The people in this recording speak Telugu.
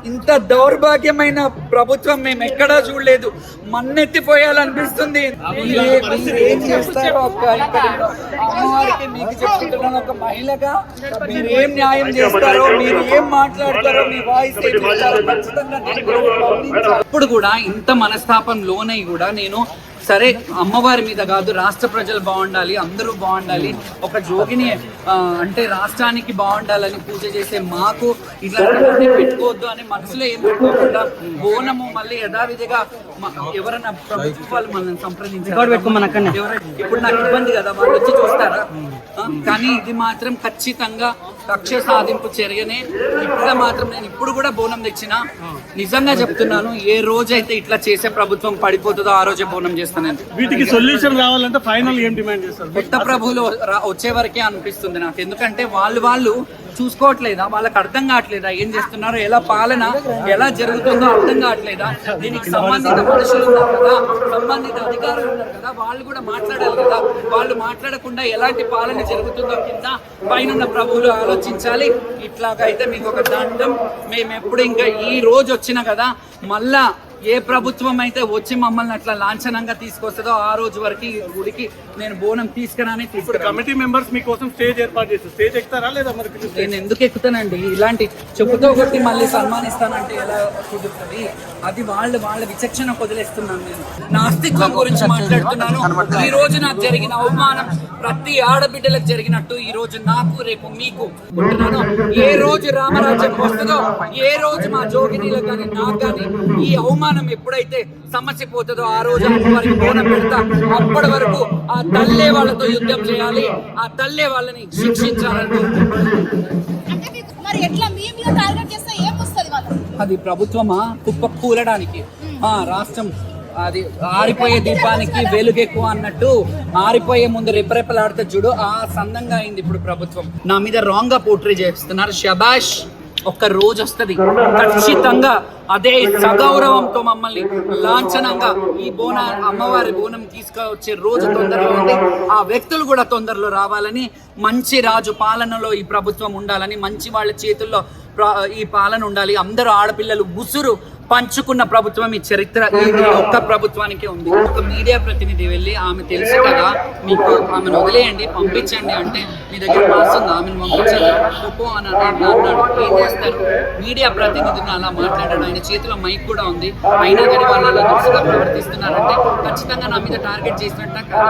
ఇంత దౌర్భాగ్యమైన ప్రభుత్వం మేము ఎక్కడా చూడలేదు. మన్నెత్తిపోయాలనిపిస్తుంది. ఏం చేస్తారో అమ్మవారికి మీకు చెప్తున్నాను, ఒక మహిళగా మీరు ఏం న్యాయం చేస్తారో, మీరు ఏం మాట్లాడతారో, మీ వాయిస్ ఖచ్చితంగా ఇప్పుడు కూడా ఇంత మనస్తాపం లోనై కూడా నేను సరే అమ్మవారి మీద కాదు, రాష్ట్ర ప్రజలు బాగుండాలి, అందరూ బాగుండాలి, ఒక జోగిని అంటే రాష్ట్రానికి బాగుండాలని పూజ చేసే మాకు ఇట్లాంటివన్నీ పెట్టుకోవద్దు అని మనసులో ఏం పెట్టుకోకుండా బోనము మళ్ళీ యథావిధిగా ఎవరైనా ప్రభుత్వాలు మనల్ని సంప్రదించారు. ఇప్పుడు నాకు ఇబ్బంది కదా, వాళ్ళు వచ్చి చూస్తారా? కానీ ఇది మాత్రం ఖచ్చితంగా కక్ష సాధింపు చర్యనే. ఇప్పుడు మాత్రం నేను ఇప్పుడు కూడా బోనం తెచ్చిన, నిజంగా చెప్తున్నాను, ఏ రోజైతే ఇట్లా చేసే ప్రభుత్వం పడిపోతుందో ఆ రోజే బోనం చేస్తాను. వీటికి సొల్యూషన్ రావాలంటే ఫైనల్ ఏం డిమాండ్ చేస్తారు? కొత్త ప్రభువులు వచ్చే వరకే అనిపిస్తుంది నాకు. ఎందుకంటే వాళ్ళు చూసుకోవట్లేదా? వాళ్ళకి అర్థం కావట్లేదా ఏం చేస్తున్నారో, ఎలా పాలన ఎలా జరుగుతుందో అర్థం కావట్లేదా? దీనికి సంబంధిత మనుషులు ఉన్నారు కదా, సంబంధిత అధికారులు ఉన్నారు కదా, వాళ్ళు కూడా మాట్లాడాలి కదా. వాళ్ళు మాట్లాడకుండా ఎలాంటి పాలన జరుగుతుందో కింద పైన ప్రభువులు ఆలోచించాలి. ఇట్లాగైతే మీకు ఒక దండం. మేము ఎప్పుడు ఇంకా ఈ రోజు వచ్చినా కదా, మళ్ళా ఏ ప్రభుత్వం అయితే వచ్చి మమ్మల్ని అట్లా లాంఛనంగా తీసుకొస్తుందో ఆ రోజు వరకు గుడికి నేను బోనం తీసుకురానే తీసుకురా. కమిటీ మెంబర్స్ మీకోసం స్టేజ్ ఏర్పాటు చేస్తారు, స్టేజ్ ఎక్కుతారా లేదా? మరి నేను ఎందుకు ఎక్కుతానండి? ఇలాంటి చెప్పుతో కొట్టి మళ్ళీ సన్మానిస్తానంటే ఎలా కుదురుతుంది? అది వాళ్ళ విచక్షణ వదిలేస్తున్నాను. నేను నా అస్తిత్వం గురించి మాట్లాడుతున్నాను. ఈ రోజు నాకు జరిగిన అవమానం ప్రతి ఆడబిడ్డలకు జరిగినట్టు ఈ రోజు నాకు, రేపు మీకు ఉంటున్నాను. ఏ రోజు రామరాజ్యం వస్తుందో, ఏ రోజు మా జోగినీలకు కానీ నాకు కానీ ఈ అవమానం ఎప్పుడైతే సమస్య పోతుందో ఆ రోజు అమ్మవారికి బోనం పెడతా. అప్పటి వరకు ఆ తల్లే వాళ్ళతో యుద్ధం చేయాలి, ఆ తల్లే వాళ్ళని శిక్షించాలని. అది ప్రభుత్వమా కుప్ప కూలడానికి, రాష్ట్రం అది ఆరిపోయే దీపానికి వెలుగెక్కువ అన్నట్టు ఆరిపోయే ముందు రెప్పరెప్పలాడితే చూడు, ఆ సందంగా అయింది ఇప్పుడు ప్రభుత్వం. నా మీద రాంగ్ గా పోర్ట్రే చేస్తున్నారు. శబాష్, ఒక్క రోజు వస్తుంది ఖచ్చితంగా అదే సగౌరవంతో మమ్మల్ని లాంఛనంగా ఈ అమ్మవారి బోనం తీసుకొచ్చే రోజు తొందరలో ఉంది. ఆ వ్యక్తులు కూడా తొందరలో రావాలని, మంచి రాజు పాలనలో ఈ ప్రభుత్వం ఉండాలని, మంచి వాళ్ళ చేతుల్లో ఈ పాలన ఉండాలి. అందరూ ఆడపిల్లలు ముసురు పంచుకున్న ప్రభుత్వం ఈ చరిత్ర ఒక్క ప్రభుత్వానికే ఉంది. ఒక మీడియా ప్రతినిధి వెళ్ళి ఆమె తెలుసు కదా మీకు, ఆమెను వదిలేయండి పంపించండి అంటే మీ దగ్గర పాస్ ఉంది, ఆమెను పంపించండి ఒప్పో అని అన్నాడు. ఏం చేస్తారు? మీడియా ప్రతినిధిని అలా మాట్లాడాడు. ఆయన చేతిలో మైక్ కూడా ఉంది, అయినా కానీ వాళ్ళు అలా దురుసుగా ప్రవర్తిస్తున్నారంటే ఖచ్చితంగా నా మీద టార్గెట్ చేసినట్టు.